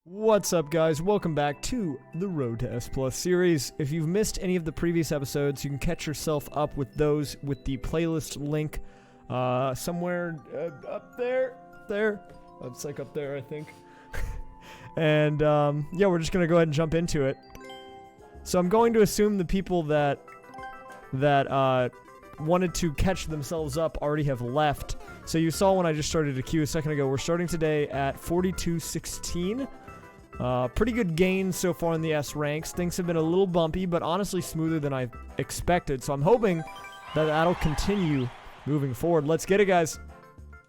What's up, guys? Welcome back to the Road to S Plus series. If you've missed any of the previous episodes, you can catch yourself up with those with the playlist link somewhere up there. It's like up there, I think. And yeah, we're just gonna go ahead and jump into it. So I'm going to assume the people that wanted to catch themselves up already have left. So you saw when I just started a queue a second ago, we're starting today at 4216. Pretty good gains so far in the S ranks. Things have been a little bumpy, but honestly smoother than I expected. So I'm hoping that that'll continue moving forward. Let's get it, guys.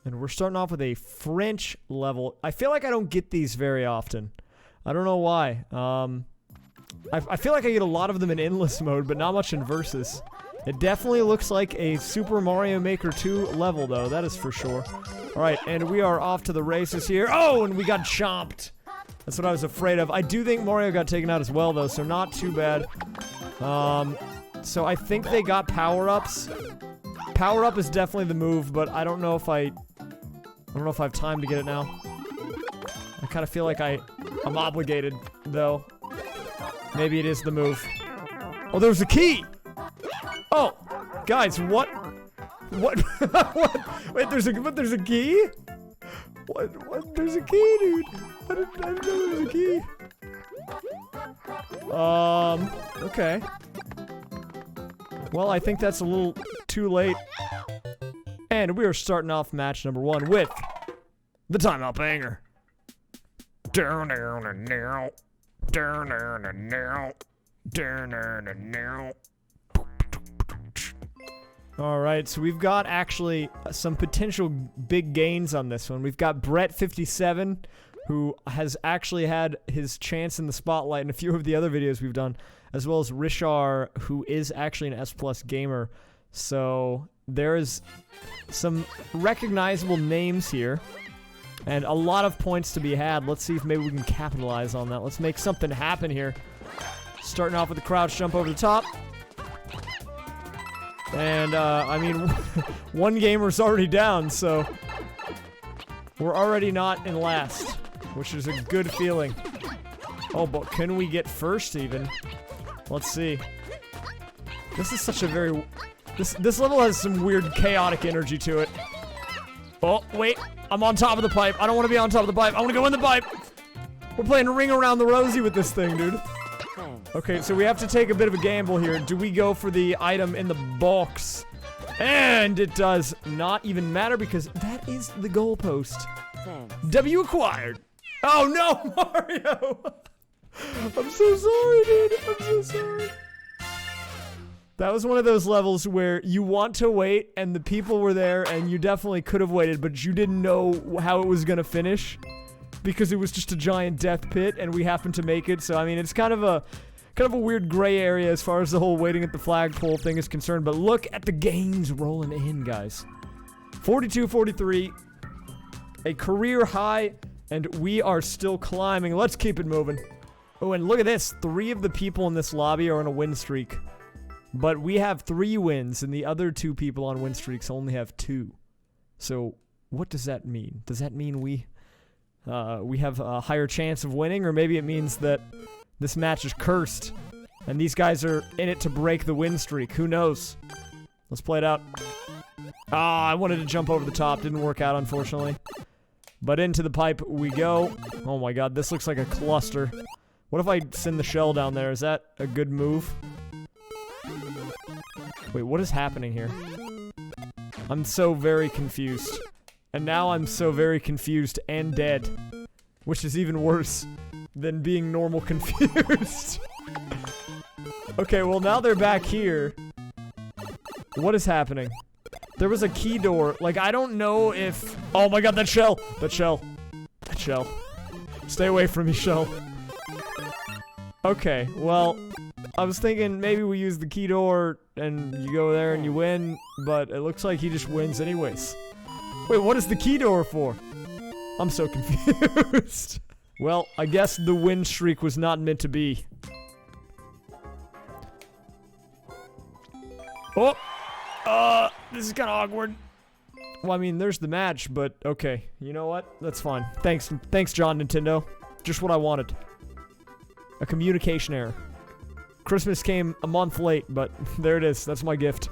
And we're starting off with a French level. I feel like I don't get these very often. I don't know why. I feel like I get a lot of them in endless mode, but not much in versus. It definitely looks like a Super Mario Maker 2 level, though. That is for sure. Alright, and we are off to the races here. Oh, and we got chomped. That's what I was afraid of. I do think Mario got taken out as well, though, so not too bad. So I think they got power-ups. Power-up is definitely the move, but I don't know if I have time to get it now. I kind of feel like I'm obligated, though. Maybe it is the move. Oh, there's a key! Oh, guys, what? What? Wait, there's a key? What? There's a key, dude. I didn't know there was a key. Okay. Well, I think that's a little too late. And we are starting off match number 1 with the timeout banger. Alright, so we've got actually some potential big gains on this one. We've got Brett57, who has actually had his chance in the spotlight in a few of the other videos we've done, as well as Rishar, who is actually an S Plus gamer. So there is some recognizable names here, and a lot of points to be had. Let's see if maybe we can capitalize on that. Let's make something happen here. Starting off with the crouch jump over the top. And, I mean, one gamer's already down, so we're already not in last, which is a good feeling. Oh, but can we get first, even? Let's see. This is such a very... This level has some weird chaotic energy to it. Oh, wait. I'm on top of the pipe. I don't want to be on top of the pipe. I want to go in the pipe. We're playing Ring Around the Rosie with this thing, dude. Okay, so we have to take a bit of a gamble here. Do we go for the item in the box? And it does not even matter because that is the goalpost. W acquired. Oh no, Mario! I'm so sorry, dude. I'm so sorry. That was one of those levels where you want to wait and the people were there and you definitely could have waited, but you didn't know how it was gonna finish because it was just a giant death pit and we happened to make it. So I mean, it's kind of a weird gray area as far as the whole waiting at the flagpole thing is concerned, but look at the gains rolling in, guys. 42-43, a career high, and we are still climbing. Let's keep it moving. Oh, and look at this. 3 of the people in this lobby are on a win streak, but we have 3 wins, and the other 2 people on win streaks only have 2. So what does that mean? Does that mean we have a higher chance of winning, or maybe it means that this match is cursed, and these guys are in it to break the win streak. Who knows? Let's play it out. Ah, I wanted to jump over the top. Didn't work out, unfortunately. But into the pipe we go. Oh my god, this looks like a cluster. What if I send the shell down there? Is that a good move? Wait, what is happening here? I'm so very confused. And now I'm so very confused and dead. Which is even worse than being normal confused. Okay, well now they're back here. What is happening? There was a key door. Like, I don't know if... Oh my god, that shell! That shell. That shell. Stay away from me, shell. Okay, well, I was thinking maybe we use the key door and you go there and you win, but it looks like he just wins anyways. Wait, what is the key door for? I'm so confused. Well, I guess the win streak was not meant to be. Oh! This is kind of awkward. Well, I mean, there's the match, but okay. You know what? That's fine. Thanks, John Nintendo. just what I wanted. A communication error. Christmas came a month late, but there it is. That's my gift.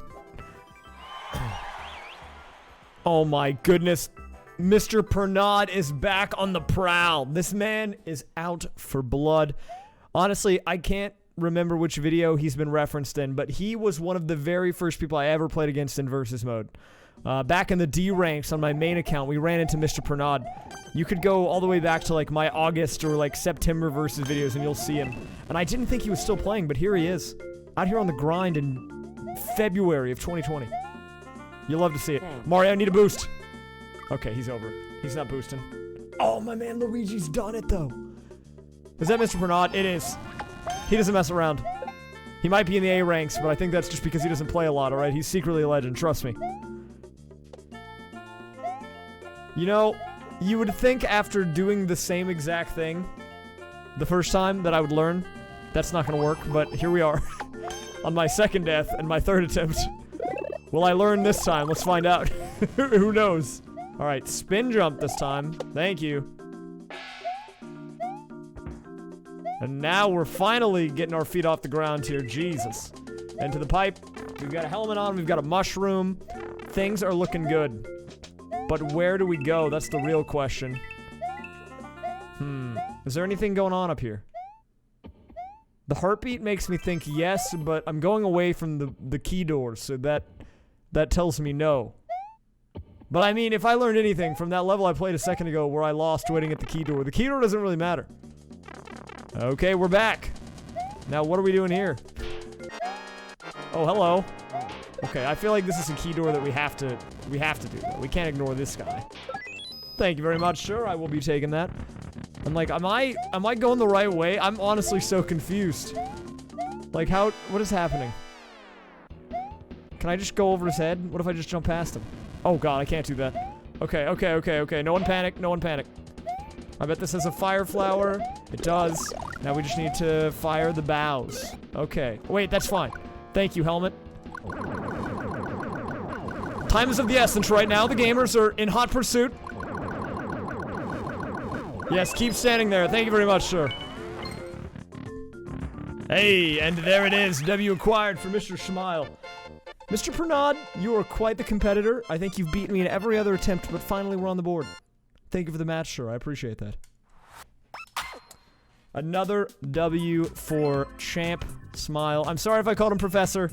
Oh my goodness. Mr. Pernod is back on the prowl. This man is out for blood. Honestly, I can't remember which video he's been referenced in, but he was one of the very first people I ever played against in versus mode. Back in the D ranks on my main account, we ran into Mr. Pernod. You could go all the way back to like my August or like September versus videos and you'll see him. And I didn't think he was still playing, but here he is. Out here on the grind in February of 2020. You'll love to see it. Mario, I need a boost. Okay, he's over. He's not boosting. Oh, my man Luigi's done it, though. Is that Mr. Pernod? It is. He doesn't mess around. He might be in the A ranks, but I think that's just because he doesn't play a lot, alright? He's secretly a legend, trust me. You know, you would think after doing the same exact thing the first time that I would learn. That's not gonna work, but here we are. On my second death and my third attempt. Will I learn this time? Let's find out. Who knows? Alright, spin jump this time. Thank you. And now we're finally getting our feet off the ground here. Jesus. Into the pipe. We've got a helmet on. We've got a mushroom. Things are looking good. But where do we go? That's the real question. Is there anything going on up here? The heartbeat makes me think yes, but I'm going away from the key doors, so that tells me no. But I mean, if I learned anything from that level I played a second ago where I lost waiting at the key door doesn't really matter. Okay, we're back. Now what are we doing here? Oh, hello. Okay, I feel like this is a key door that we have to do though. We can't ignore this guy. Thank you very much, sir. I will be taking that. I'm like, am I going the right way? I'm honestly so confused. Like, what is happening? Can I just go over his head? What if I just jump past him? Oh god, I can't do that. Okay. No one panic, no one panic. I bet this has a fire flower. It does. Now we just need to fire the bows. Okay. Wait, that's fine. Thank you, helmet. Time is of the essence right now. The gamers are in hot pursuit. Yes, keep standing there. Thank you very much, sir. Hey, and there it is. W acquired for Mr. Smile. Mr. Pernod, you are quite the competitor. I think you've beaten me in every other attempt, but finally we're on the board. Thank you for the match, sir. I appreciate that. Another W for Champ Smile. I'm sorry if I called him Professor.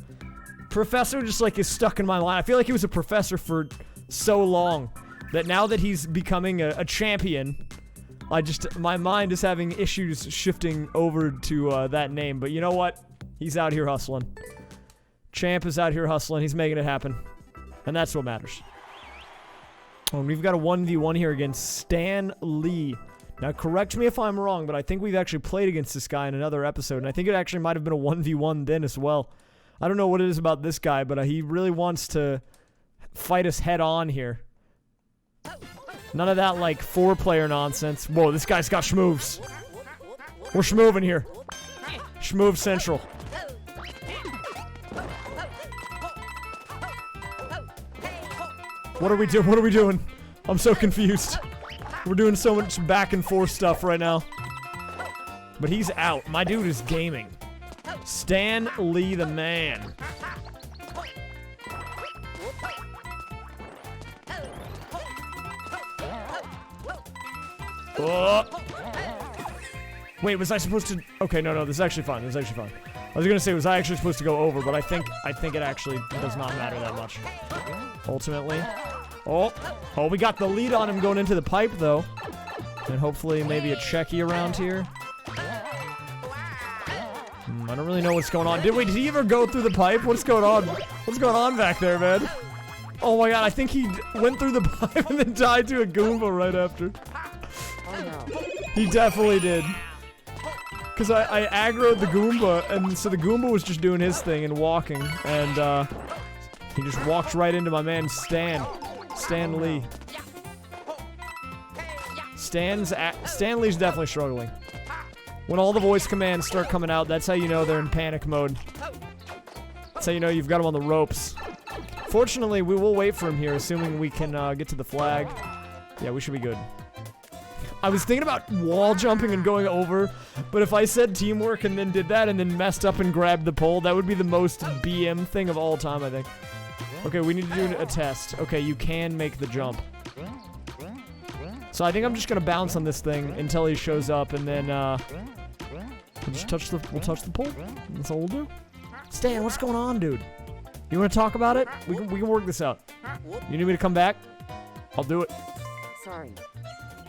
Professor just, like, is stuck in my mind. I feel like he was a professor for so long that now that he's becoming a champion, my mind is having issues shifting over to that name. But you know what? He's out here hustling. Champ is out here hustling. He's making it happen. And that's what matters. Oh, and we've got a 1v1 here against Stan Lee. Now, correct me if I'm wrong, but I think we've actually played against this guy in another episode, and I think it actually might have been a 1v1 then as well. I don't know what it is about this guy, but he really wants to fight us head on here. None of that, like, 4-player nonsense. Whoa, this guy's got schmoves. We're schmoving here. Schmoove Central. What are we doing? What are we doing? I'm so confused. We're doing so much back and forth stuff right now. But he's out. My dude is gaming. Stan Lee the man. Oh. Wait, was I supposed to... Okay, no, this is actually fine. This is actually fine. I was gonna say, was I actually supposed to go over, but I think it actually does not matter that much. Ultimately. Oh, we got the lead on him going into the pipe, though. And hopefully maybe a checky around here. I don't really know what's going on. Did he ever go through the pipe? What's going on? What's going on back there, man? Oh my god, I think he went through the pipe and then died to a Goomba right after. He definitely did. Because I aggroed the Goomba, and so the Goomba was just doing his thing and walking, and he just walked right into my man Stan Lee. Stan Lee's definitely struggling. When all the voice commands start coming out, that's how you know they're in panic mode. That's how you know you've got them on the ropes. Fortunately, we will wait for him here, assuming we can get to the flag. Yeah, we should be good. I was thinking about wall jumping and going over, but if I said teamwork and then did that and then messed up and grabbed the pole, that would be the most BM thing of all time, I think. Okay, we need to do a test. Okay, you can make the jump. So I think I'm just gonna bounce on this thing until he shows up, and then we'll just touch the pole. That's all we'll do. Stan, what's going on, dude? You want to talk about it? We can work this out. You need me to come back? I'll do it. Sorry.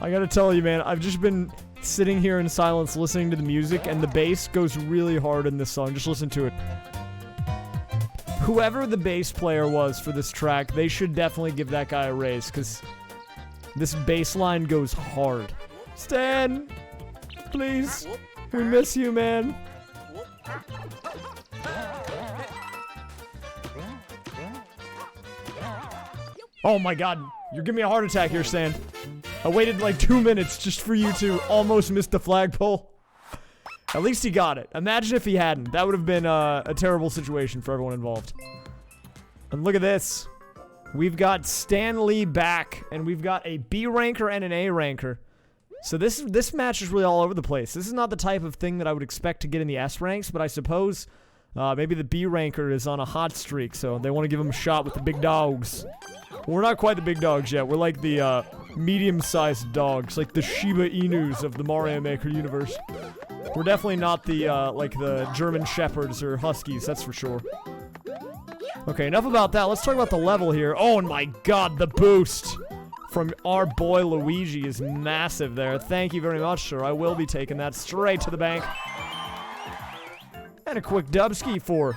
I gotta tell you, man, I've just been sitting here in silence listening to the music, and the bass goes really hard in this song. Just listen to it. Whoever the bass player was for this track, they should definitely give that guy a raise, because this bass line goes hard. Stan! Please! We miss you, man. Oh my god, you're giving me a heart attack here, Stan. I waited like 2 minutes just for you to almost miss the flagpole. At least he got it. Imagine if he hadn't. That would have been a terrible situation for everyone involved. And look at this. We've got Stan Lee back, and we've got a B ranker and an A ranker. So this match is really all over the place. This is not the type of thing that I would expect to get in the S ranks, but I suppose maybe the B ranker is on a hot streak, so they want to give him a shot with the big dogs. We're not quite the big dogs yet. We're like the medium-sized dogs, like the Shiba Inus of the Mario Maker universe. We're definitely not the like the German Shepherds or Huskies, that's for sure. Okay, enough about that. Let's talk about the level here. Oh my god, the boost from our boy Luigi is massive there. Thank you very much, sir. I will be taking that straight to the bank. And a quick dubski for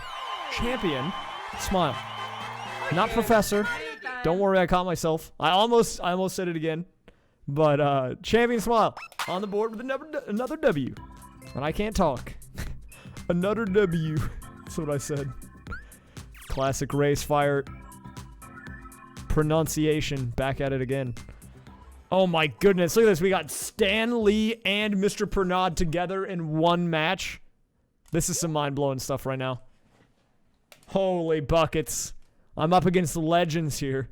champion. Smile. Not professor. Don't worry, I caught myself. I almost said it again. But champion smile on the board with another W. And I can't talk. Another W. That's what I said. Classic raysfire pronunciation. Back at it again. Oh my goodness. Look at this. We got Stan Lee and Mr. Pernod together in one match. This is some mind-blowing stuff right now. Holy buckets. I'm up against the legends here.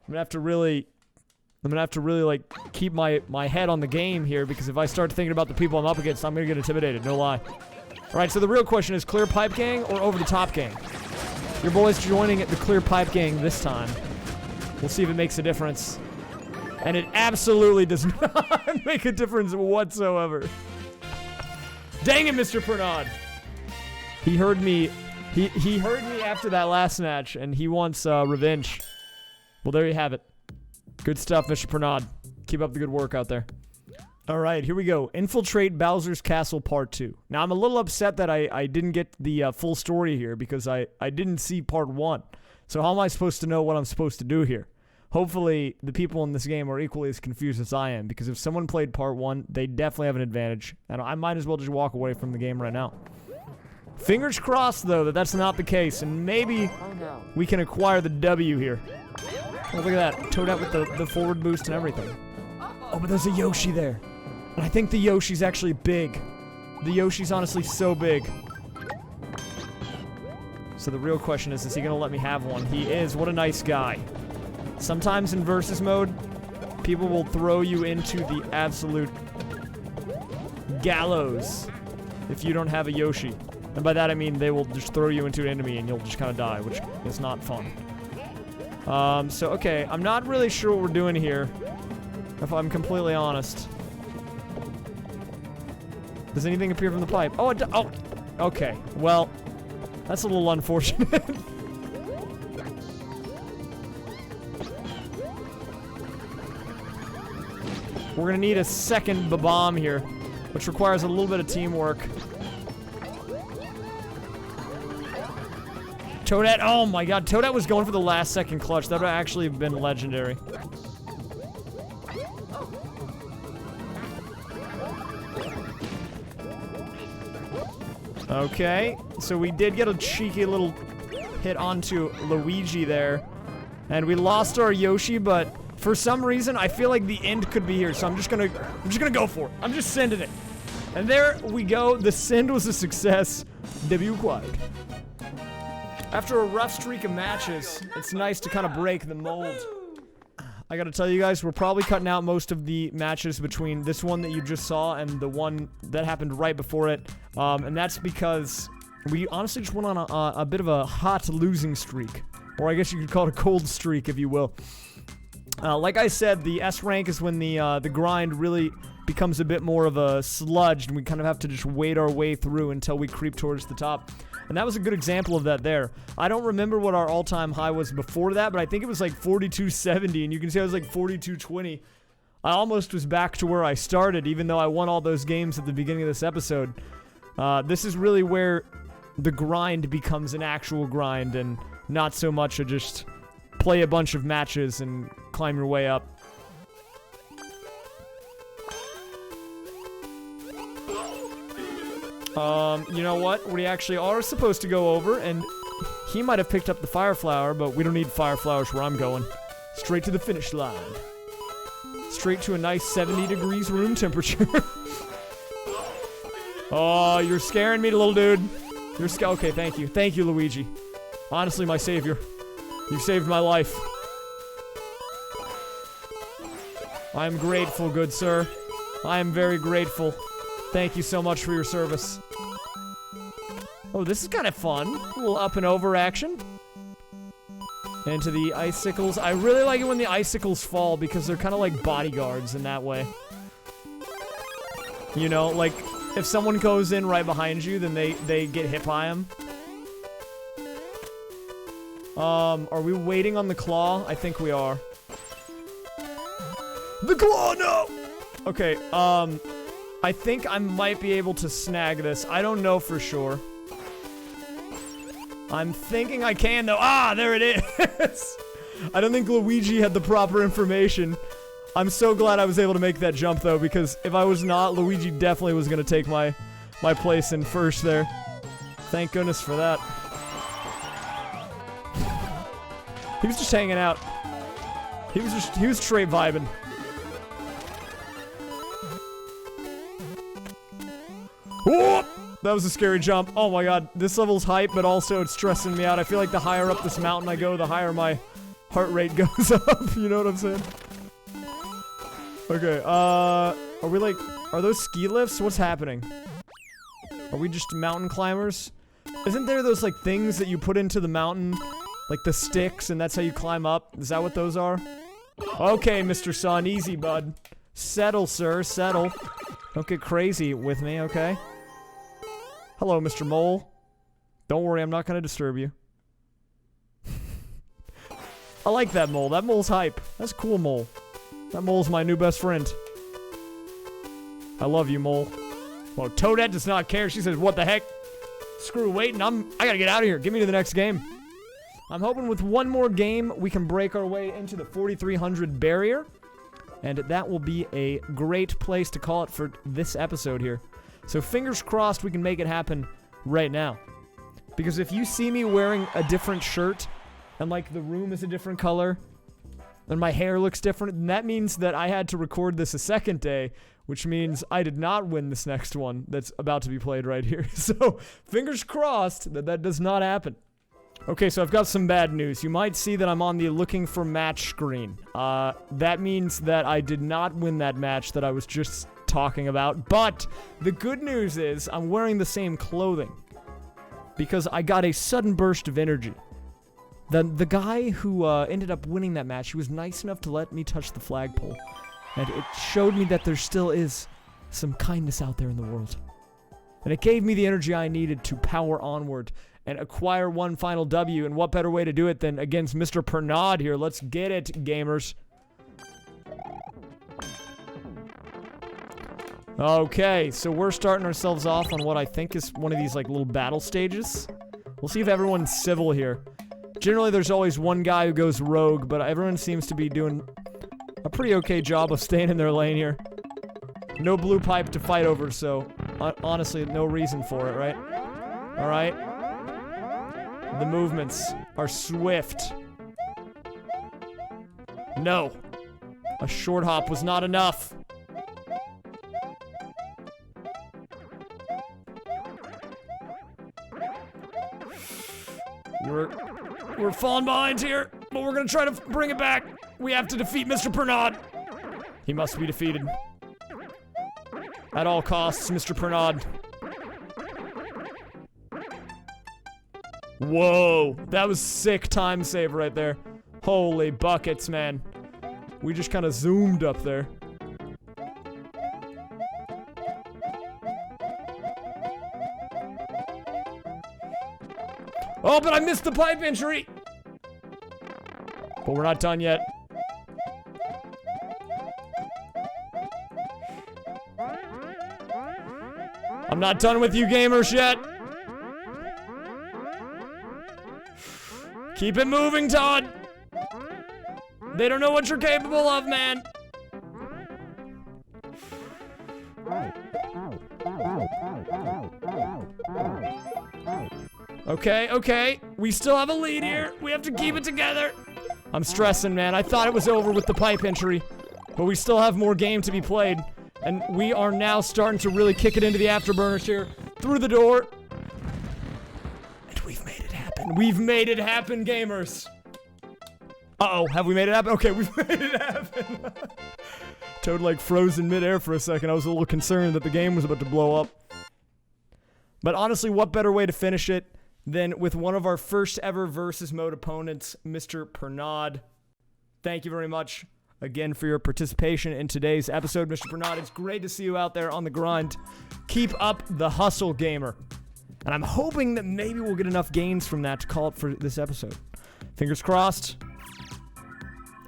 I'm gonna have to really like keep my head on the game here, because if I start thinking about the people I'm up against, I'm gonna get intimidated, no lie. Alright, so the real question is clear pipe gang or over the top gang? Your boy's joining at the clear pipe gang this time. We'll see if it makes a difference. And it absolutely does not make a difference whatsoever. Dang it, Mr. Pernod! He heard me. He heard me after that last match, and he wants revenge. Well, there you have it. Good stuff, Mr. Pernod. Keep up the good work out there. Alright, here we go. Infiltrate Bowser's Castle Part 2. Now, I'm a little upset that I didn't get the full story here, because I didn't see Part 1. So how am I supposed to know what I'm supposed to do here? Hopefully, the people in this game are equally as confused as I am, because if someone played Part 1, they definitely have an advantage. And I might as well just walk away from the game right now. Fingers crossed, though, that that's not the case, and maybe we can acquire the W here. Oh, look at that. Toadette with the forward boost and everything. Oh, but there's a Yoshi there. And I think the Yoshi's actually big. The Yoshi's honestly so big. So the real question is he going to let me have one? He is. What a nice guy. Sometimes in versus mode, people will throw you into the absolute gallows if you don't have a Yoshi. And by that I mean they will just throw you into an enemy and you'll just kind of die, which is not fun. So okay, I'm not really sure what we're doing here, if I'm completely honest. Does anything appear from the pipe? Oh, oh, okay. Well, that's a little unfortunate. We're gonna need a second bomb here, which requires a little bit of teamwork. Toadette, oh my god, Toadette was going for the last second clutch. That would actually have been legendary. Okay, so we did get a cheeky little hit onto Luigi there. And we lost our Yoshi, but for some reason I feel like the end could be here, so I'm just gonna go for it. I'm just sending it. And there we go, the send was a success. Debut acquired. After a rough streak of matches, it's nice to kind of break the mold. I gotta tell you guys, we're probably cutting out most of the matches between this one that you just saw and the one that happened right before it. And that's because we honestly just went on a bit of a hot losing streak. Or I guess you could call it a cold streak, if you will. Like I said, the S rank is when the grind really becomes a bit more of a sludge, and we kind of have to just wade our way through until we creep towards the top. And that was a good example of that there. I don't remember what our all-time high was before that, but I think it was like 4270, and you can see I was like 4220. I almost was back to where I started, even though I won all those games at the beginning of this episode. This is really where the grind becomes an actual grind, and not so much a just play a bunch of matches and climb your way up. You know what? We actually are supposed to go over, and he might have picked up the fire flower, but we don't need fire flowers where I'm going. Straight to the finish line. Straight to a nice 70 degrees room temperature. Oh, you're scaring me, little dude. Okay, thank you. Thank you, Luigi. Honestly, my savior. You saved my life. I am grateful, good sir. I am very grateful. Thank you so much for your service. Oh, this is kind of fun. A little up and over action. Into the icicles. I really like it when the icicles fall because they're kind of like bodyguards in that way. You know, like if someone goes in right behind you, then they get hit by them. Are we waiting on the claw? I think we are. The claw, no! Okay, I think I might be able to snag this. I don't know for sure. I'm thinking I can, though. Ah, there it is! I don't think Luigi had the proper information. I'm so glad I was able to make that jump, though, because if I was not, Luigi definitely was going to take my place in first there. Thank goodness for that. He was just hanging out. He was straight vibing. Whoop! That was a scary jump. Oh my god, this level's hype, but also it's stressing me out. I feel like the higher up this mountain I go, the higher my heart rate goes up. You know what I'm saying? Okay, are we like... Are those ski lifts? What's happening? Are we just mountain climbers? Isn't there those, like, things that you put into the mountain? Like the sticks, and that's how you climb up? Is that what those are? Okay, Mr. Sun, easy, bud. Settle, sir, settle. Don't get crazy with me, okay? Hello, Mr. Mole. Don't worry, I'm not gonna disturb you. I like that mole. That mole's hype. That's a cool mole. That mole's my new best friend. I love you, mole. Well, Toadette does not care. She says, what the heck? Screw waiting. I gotta get out of here. Get me to the next game. I'm hoping with one more game, we can break our way into the 4,300 barrier. And that will be a great place to call it for this episode here. So fingers crossed we can make it happen right now. Because if you see me wearing a different shirt, and like the room is a different color, and my hair looks different, then that means that I had to record this a second day, which means I did not win this next one that's about to be played right here. So fingers crossed that that does not happen. Okay, so I've got some bad news. You might see that I'm on the looking for match screen. That means that I did not win that match that I was just talking about. But the good news is I'm wearing the same clothing because I got a sudden burst of energy. The guy who ended up winning that match, he was nice enough to let me touch the flagpole. And it showed me that there still is some kindness out there in the world. And it gave me the energy I needed to power onward and acquire one final W, and what better way to do it than against Mr. Pernod here. Let's get it, gamers. Okay, so we're starting ourselves off on what I think is one of these, like, little battle stages. We'll see if everyone's civil here. Generally, there's always one guy who goes rogue, but everyone seems to be doing a pretty okay job of staying in their lane here. No blue pipe to fight over, so honestly, no reason for it, right? Alright. The movements are swift. No. A short hop was not enough. We're falling behind here, but we're gonna try to bring it back. We have to defeat Mr. Pernod. He must be defeated. At all costs, Mr. Pernod. Whoa, that was sick time save right there. Holy buckets, man. We just kind of zoomed up there. Oh, but I missed the pipe entry. But we're not done yet. I'm not done with you gamers yet. Keep it moving, Todd. They don't know what you're capable of, man. Okay, okay. We still have a lead here. We have to keep it together. I'm stressing, man. I thought it was over with the pipe entry, but we still have more game to be played. And we are now starting to really kick it into the afterburners here. Through the door. And we've made it happen. We've made it happen, gamers. Uh-oh, have we made it happen? Okay, we've made it happen. Toad, like, froze in midair for a second. I was a little concerned that the game was about to blow up. But honestly, what better way to finish it than with one of our first ever versus mode opponents, Mr. Pernod. Thank you very much again for your participation in today's episode, Mr. Pernod. It's great to see you out there on the grind. Keep up the hustle, gamer. And I'm hoping that maybe we'll get enough gains from that to call it for this episode. Fingers crossed.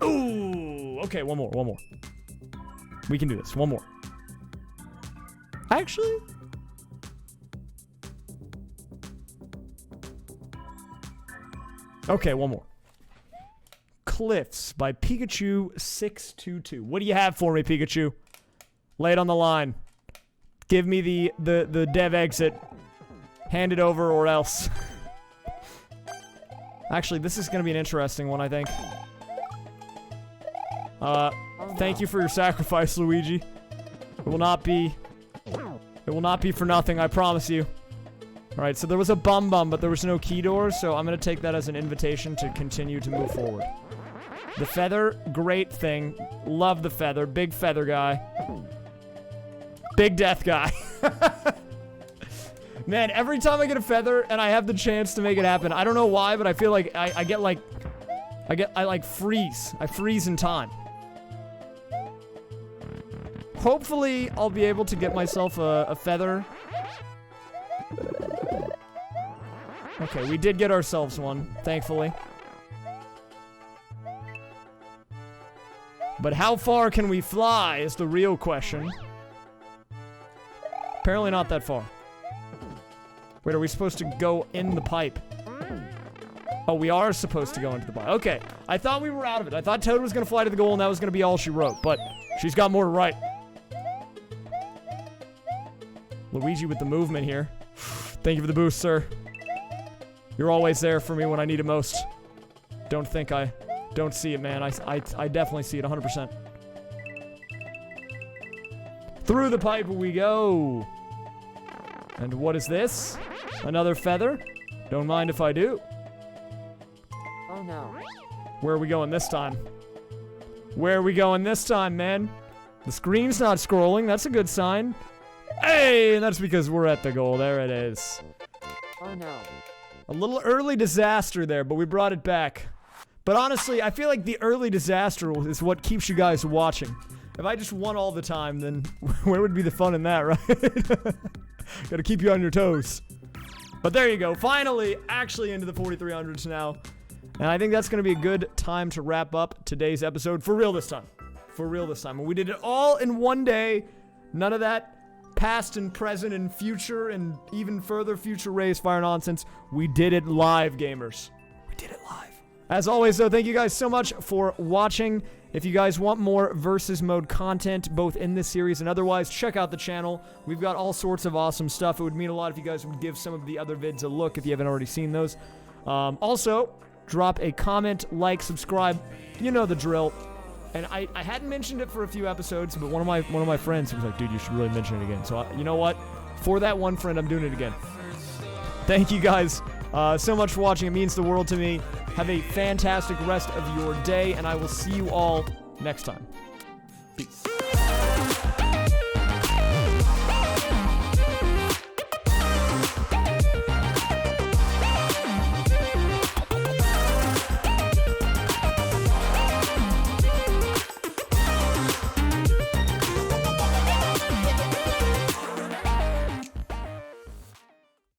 Ooh, okay, one more. We can do this, one more. Actually... okay, one more. Cliffs by Pikachu622. What do you have for me, Pikachu? Lay it on the line. Give me the dev exit. Hand it over or else. Actually, this is going to be an interesting one, I think. Thank you for your sacrifice, Luigi. It will not be for nothing, I promise you. Alright, so there was a bum, but there was no key door, so I'm gonna take that as an invitation to continue to move forward. The feather, great thing. Love the feather. Big feather guy. Big death guy. Man, every time I get a feather and I have the chance to make it happen, I don't know why, but I feel like I freeze. I freeze in time. Hopefully, I'll be able to get myself a feather. Okay, we did get ourselves one, thankfully. But how far can we fly is the real question. Apparently not that far. Wait, are we supposed to go in the pipe? Oh, we are supposed to go into the pipe. Okay, I thought we were out of it. I thought Toad was going to fly to the goal and that was going to be all she wrote. But she's got more to write. Luigi with the movement here. Thank you for the boost, sir. You're always there for me when I need it most. Don't think I don't see it, man. I definitely see it 100%. Through the pipe we go. And what is this? Another feather? Don't mind if I do. Oh no. Where are we going this time? Where are we going this time, man? The screen's not scrolling. That's a good sign. Hey, and that's because we're at the goal. There it is. Oh no. A little early disaster there, but we brought it back. But honestly, I feel like the early disaster is what keeps you guys watching. If I just won all the time, then where would be the fun in that, right? Gotta keep you on your toes. But there you go. Finally, actually into the 4300s now. And I think that's going to be a good time to wrap up today's episode. For real this time. For real this time. And we did it all in one day. None of that past and present and future and even further future raysfire nonsense. We did it live, gamers. We did it live. As always, though, thank you guys so much for watching. If you guys want more versus mode content, both in this series and otherwise, check out the channel. We've got all sorts of awesome stuff. It would mean a lot if you guys would give some of the other vids a look if you haven't already seen those. Also, drop a comment, like, subscribe. You know the drill. And I hadn't mentioned it for a few episodes, but one of my friends was like, dude, you should really mention it again. So, you know what? For that one friend, I'm doing it again. Thank you guys so much for watching. It means the world to me. Have a fantastic rest of your day, and I will see you all next time. Peace.